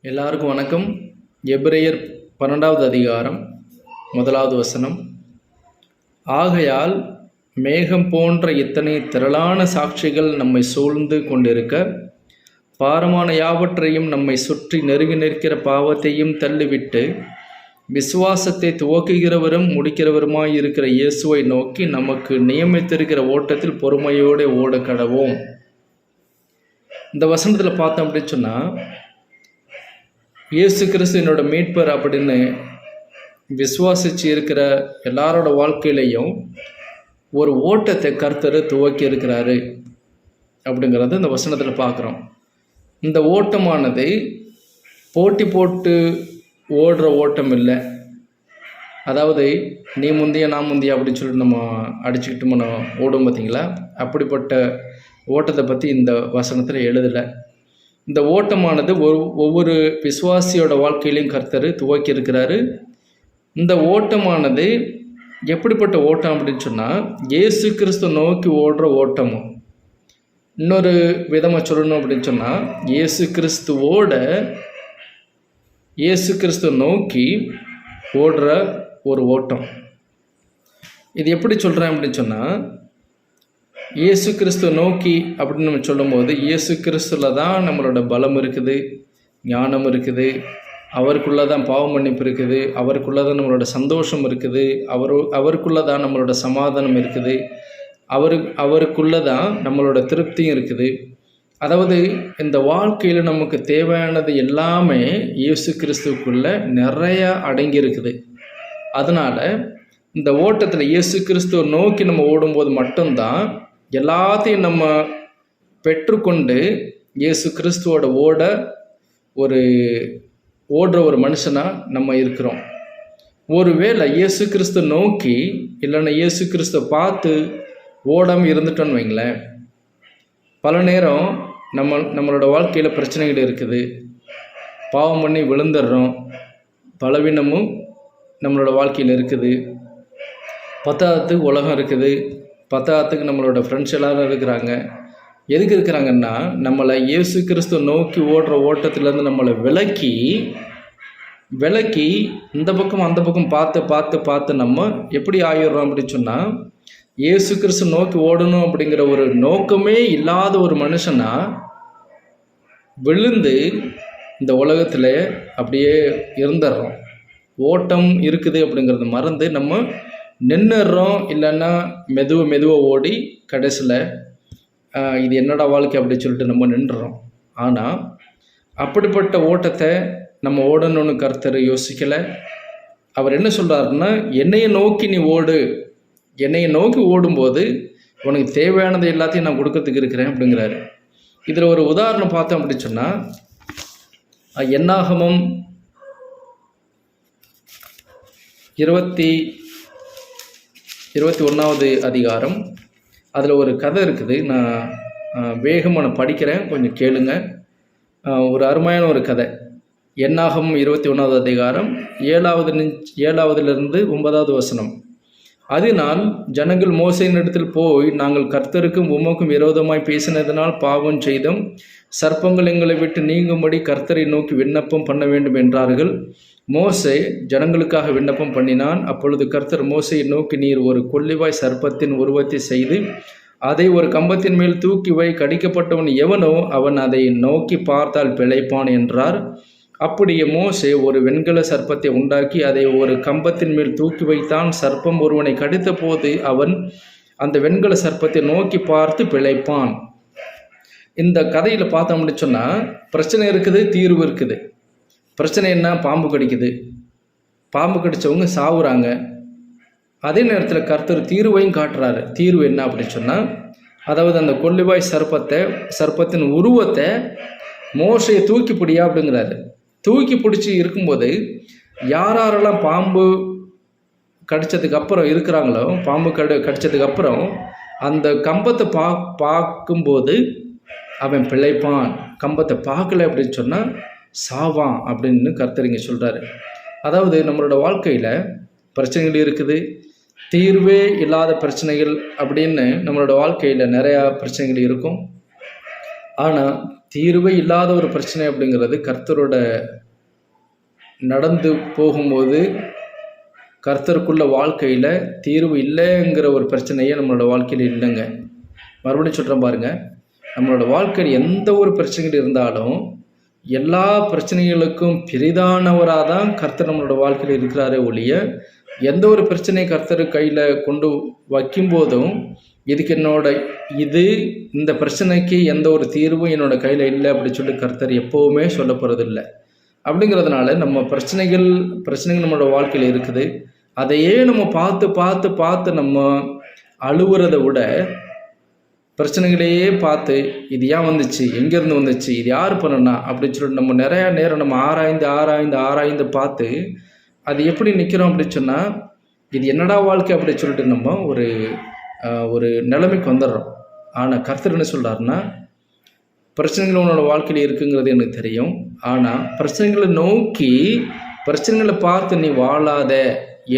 எல்லாருக்கும் வணக்கம். எபிரேயர் 12வது அதிகாரம் 1வது வசனம். ஆகையால் மேகம் போன்ற இத்தனை திரளான சாட்சிகள் நம்மை சூழ்ந்து கொண்டிருக்க, பாரமான யாவற்றையும் நம்மை சுற்றி நெருங்கி நிற்கிற பாவத்தையும் தள்ளிவிட்டு, விசுவாசத்தை துவக்குகிறவரும் முடிக்கிறவருமாய் இருக்கிற இயேசுவை நோக்கி நமக்கு நியமித்திருக்கிற ஓட்டத்தில் பொறுமையோடு ஓட கடவோம். இந்த வசனத்தில் பார்த்தோம் அப்படின்னு சொன்னால், இயேசு கிறிஸ்து என்னோட மீட்பர் அப்படின்னு விசுவாசிச்சு இருக்கிற எல்லாரோட வாழ்க்கையிலையும் ஒரு ஓட்டத்தை கர்த்தர் துவக்கி இருக்கிறாரு அப்படிங்கிறது இந்த வசனத்தில் பார்க்குறோம். இந்த ஓட்டமானது போட்டி போட்டு ஓடுற ஓட்டம் இல்லை. அதாவது நீ முந்திய நான் முந்திய அப்படின்னு சொல்லிட்டு நம்ம அடிச்சுக்கிட்டு நம்ம ஓடும் பார்த்தீங்களா, அப்படிப்பட்ட ஓட்டத்தை பற்றி இந்த வசனத்தில் எழுதலை. இந்த ஓட்டமானது ஒவ்வொரு விசுவாசியோட வாழ்க்கையிலையும் கர்த்தர் துவக்கி இருக்கிறாரு. இந்த ஓட்டமானது எப்படிப்பட்ட ஓட்டம் அப்படின்னு சொன்னால், இயேசு கிறிஸ்து நோக்கி ஓடுற ஓட்டமும். இன்னொரு விதமாக சொல்லணும் அப்படின்னு சொன்னால், இயேசு கிறிஸ்து நோக்கி ஓடுற ஒரு ஓட்டம். இது எப்படி சொல்கிறேன் அப்படின்னு சொன்னால், இயேசு கிறிஸ்துவ நோக்கி அப்படின்னு நம்ம சொல்லும்போது, இயேசு கிறிஸ்துவில் தான் நம்மளோட பலம் இருக்குது, ஞானம் இருக்குது, அவருக்குள்ளே தான் பாவ மன்னிப்பு இருக்குது, அவருக்குள்ளே தான் நம்மளோட சந்தோஷம் இருக்குது, அவருக்குள்ளே தான் நம்மளோட சமாதானம் இருக்குது, அவருக்குள்ளே தான் நம்மளோட திருப்தியும் இருக்குது. அதாவது இந்த வாழ்க்கையில் நமக்கு தேவையானது எல்லாமே இயேசு கிறிஸ்துவுக்குள்ளே நிறையா அடங்கி இருக்குது. அதனால் இந்த ஓட்டத்தில் இயேசு கிறிஸ்துவை நோக்கி நம்ம ஓடும்போது மட்டும்தான் எல்லாத்தையும் நம்ம பெற்றுக்கொண்டு இயேசு கிறிஸ்துவோட ஓடுற ஒரு மனுஷனாக நம்ம இருக்கிறோம். ஒருவேளை இயேசு கிறிஸ்து நோக்கி இல்லைன்னா இயேசு கிறிஸ்துவை பார்த்து ஓடாமல் இருந்துட்டோன்னு வைங்களேன், பல நேரம் நம்மளோட வாழ்க்கையில் பிரச்சனைகள் இருக்குது, பாவம் பண்ணி விழுந்துடுறோம், பலவீனமும் நம்மளோட வாழ்க்கையில் இருக்குது, பத்தாவதுக்கு உலகம் இருக்குது, பத்தாவதுக்கு நம்மளோட ஃப்ரெண்ட்ஸ் எல்லோரும் இருக்கிறாங்க. எதுக்கு இருக்கிறாங்கன்னா, நம்மளை இயேசு கிறிஸ்துவ நோக்கி ஓடுற ஓட்டத்திலேருந்து நம்மளை விலக்கி இந்த பக்கம் அந்த பக்கம் பார்த்து நம்ம எப்படி ஆகிடுறோம் அப்படின்னு சொன்னால், இயேசு கிறிஸ்து நோக்கி ஓடணும் அப்படிங்கிற ஒரு நோக்கமே இல்லாத ஒரு மனுஷனா விழுந்து இந்த உலகத்தில் அப்படியே இருந்துடுறோம். ஓட்டம் இருக்குது அப்படிங்கிறது மறந்து நம்ம நின்றுடுறோம். இல்லைன்னா மெதுவாக ஓடி கடைசியில் இது என்னடா வாழ்க்கை அப்படின்னு சொல்லிட்டு நம்ம நின்றுறோம். ஆனால் அப்படிப்பட்ட ஓட்டத்தை நம்ம ஓடணும்னு கர்த்தர் யோசிக்கலை. அவர் என்ன சொல்கிறாருன்னா, என்னையை நோக்கி நீ ஓடு, என்னையை நோக்கி ஓடும்போது உனக்கு தேவையானது எல்லாத்தையும் நான் கொடுக்கறதுக்கு இருக்கிறேன் அப்படிங்கிறாரு. இதில் ஒரு உதாரணம் பார்த்தோம் அப்படின்னு சொன்னால், என்னாகமம் 21வது அதிகாரம், அதில் ஒரு கதை இருக்குது. நான் வேகமாக நான் படிக்கிறேன், கொஞ்சம் கேளுங்க. ஒரு அருமையான ஒரு கதை. என்னாகமம் 21வது அதிகாரம் 7வதுலேருந்து 9வது வசனம். அதனால் ஜனங்கள் மோசேயினிடத்தில் போய், நாங்கள் கர்த்தருக்கும் உமக்கும் விரோதமாய் பேசினதினால் பாவம் செய்தோம், சர்ப்பங்கள் எங்களை விட்டு நீங்கும்படி கர்த்தரை நோக்கி விண்ணப்பம் பண்ண வேண்டும் என்றார்கள். மோசே ஜனங்களுக்காக விண்ணப்பம் பண்ணினான். அப்பொழுது கர்த்தர் மோசையை நோக்கி, நீர் ஒரு கொள்ளிவாய் சர்ப்பத்தின் உருவத்தை செய்து அதை ஒரு கம்பத்தின் மேல் தூக்கி வை, கடிக்கப்பட்டவன் எவனோ அவன் அதை நோக்கி பார்த்தால் பிழைப்பான் என்றார். அப்படியே மோசே ஒரு வெண்கல சர்ப்பத்தை உண்டாக்கி அதை ஒரு கம்பத்தின் மேல் தூக்கி வைத்தான். சர்ப்பம் ஒருவனை கடித்த போது அவன் அந்த வெண்கல சர்ப்பத்தை நோக்கி பார்த்து பிழைப்பான். இந்த கதையில் பார்த்தோம்னு சொன்னால், பிரச்சனை இருக்குது, தீர்வு இருக்குது. பிரச்சனை என்ன? பாம்பு கடிக்குது, பாம்பு கடித்தவங்க சாவுறாங்க. அதே நேரத்தில் கர்த்தர் தீர்வையும் காட்டுறாரு. தீர்வு என்ன அப்படின்னு சொன்னால், அதாவது அந்த கொள்ளிவாய் சர்ப்பத்தின் உருவத்தை மோசையை தூக்கி பிடியா அப்படிங்கிறாரு. தூக்கி பிடிச்சி இருக்கும்போது யாரெல்லாம் பாம்பு கடித்ததுக்கு அப்புறம் இருக்கிறாங்களோ, பாம்பு கடித்ததுக்கு அப்புறம் அந்த கம்பத்தை பார்க்கும்போது அவன் பிழைப்பான், கம்பத்தை பார்க்கல அப்படின்னு சொன்னால் சாவான் அப்படின்னு கர்த்தர் இங்கே சொல்கிறாரு. அதாவது நம்மளோட வாழ்க்கையில் பிரச்சனைகள் இருக்குது, தீர்வே இல்லாத பிரச்சனைகள் அப்படின்னு நம்மளோட வாழ்க்கையில் நிறையா பிரச்சனைகள் இருக்கும். ஆனால் தீர்வே இல்லாத ஒரு பிரச்சனை அப்படிங்கிறது கர்த்தரோட நடந்து போகும்போது கர்த்தருக்குள்ள வாழ்க்கையில் தீர்வு இல்லைங்கிற ஒரு பிரச்சனையே நம்மளோட வாழ்க்கையில் இல்லைங்க. மறுபடியும் சொல்கிறேன் பாருங்க, நம்மளோட வாழ்க்கையில் எந்த ஒரு பிரச்சனைகள் இருந்தாலும் எல்லா பிரச்சனைகளுக்கும் பெரிதானவராக தான் கர்த்தர் நம்மளோட வாழ்க்கையில் இருக்கிறாரே ஒழிய, எந்த ஒரு பிரச்சனையை கர்த்தர் கையில் கொண்டு வைக்கும்போதும் இந்த பிரச்சனைக்கு எந்த ஒரு தீர்வும் என்னோட கையில் இல்லை அப்படின்னு சொல்லி கர்த்தர் எப்போவுமே சொல்ல போகிறது இல்லை. அப்படிங்கிறதுனால நம்ம பிரச்சனைகள் நம்மளோட வாழ்க்கையில் இருக்குது. அதையே நம்ம பார்த்து பார்த்து பார்த்து நம்ம அழுவுறதை விட, பிரச்சனைகளையே பார்த்து இது ஏன் வந்துச்சு, எங்கேருந்து வந்துச்சு, இது யார் பண்ணனா அப்படின்னு சொல்லிட்டு நம்ம நிறையா நேரம் நம்ம ஆராய்ந்து பார்த்து அது எப்படி நிற்கிறோம் அப்படின்னு சொன்னால், இது என்னடா வாழ்க்கை அப்படின்னு சொல்லிட்டு நம்ம ஒரு நிலைமைக்கு வந்துடுறோம். ஆனால் கர்த்தர் என்ன சொல்கிறாருன்னா, பிரச்சனைகள் உன்னோட வாழ்க்கையில் இருக்குங்கிறது எனக்கு தெரியும். ஆனால் பிரச்சனைகளை பார்த்து நீ வாழாத,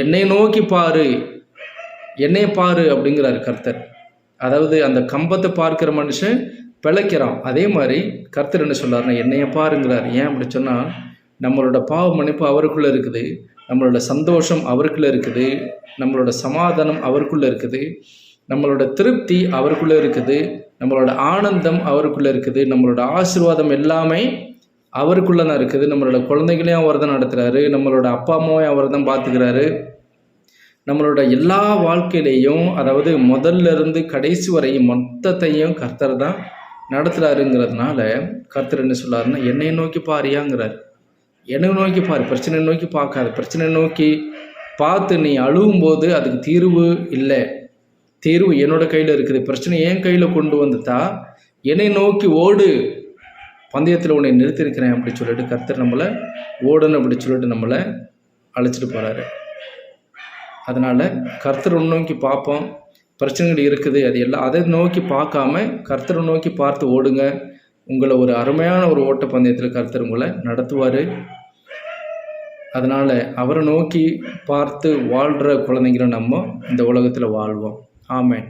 என்னை நோக்கி பாரு, என்னைய பாரு அப்படிங்கிறாரு கர்த்தர். அதாவது அந்த கம்பத்தை பார்க்கிற மனுஷன் பிழைக்கிறான். அதே மாதிரி கர்த்தர் என்ன சொல்கிறாருன்னா, என்னைய பாருங்கிறார். ஏன் அப்படி சொன்னால், நம்மளோட பாவ மன்னிப்பு அவருக்குள்ளே இருக்குது, நம்மளோட சந்தோஷம் அவருக்குள்ளே இருக்குது, நம்மளோட சமாதானம் அவருக்குள்ளே இருக்குது, நம்மளோட திருப்தி அவருக்குள்ளே இருக்குது, நம்மளோட ஆனந்தம் அவருக்குள்ளே இருக்குது, நம்மளோட ஆசீர்வாதம் எல்லாமே அவருக்குள்ளே தான் இருக்குது. நம்மளோட குழந்தைகளையும் அவர் தான் நடத்துகிறாரு, நம்மளோட அப்பா அம்மாவையும் அவர் தான் பார்த்துக்கிறாரு. நம்மளோட எல்லா வாழ்க்கையிலையும், அதாவது முதல்ல இருந்து கடைசி வரையும் மொத்தத்தையும் கர்த்தர் தான் நடத்துகிறாருங்கிறதுனால கர்த்தர் என்ன சொல்கிறாருன்னா, என்னை நோக்கி பாரியாங்கிறார். என்னை நோக்கி பாரு, பிரச்சனை நோக்கி பார்க்காது. பிரச்சனை நோக்கி பார்த்து நீ அழுவும்போது அதுக்கு தீர்வு இல்லை. தீர்வு என்னோட கையில் இருக்குது. பிரச்சனை என் கையில் கொண்டு வந்துட்டா என்னை நோக்கி ஓடு, பந்தயத்தில் உன்னை நிறுத்திருக்கிறேன் அப்படி சொல்லிட்டு கர்த்தர் நம்மளை ஓடணும் அப்படி சொல்லிட்டு நம்மளை அழைச்சிட்டு போகிறாரு. அதனால் கர்த்தரை நோக்கி பார்ப்போம். பிரச்சனைகள் இருக்குது, அது எல்லாம் அதை நோக்கி பார்க்காம கர்த்தரை நோக்கி பார்த்து ஓடுங்க. உங்களை ஒரு அருமையான ஒரு ஓட்டப்பந்தயத்தில் கர்த்தர் உங்களை நடத்துவார். அதனால் அவரை நோக்கி பார்த்து வாழ்கிற குழந்தைங்களை நம்ம இந்த உலகத்தில் வாழ்வோம். ஆமென்.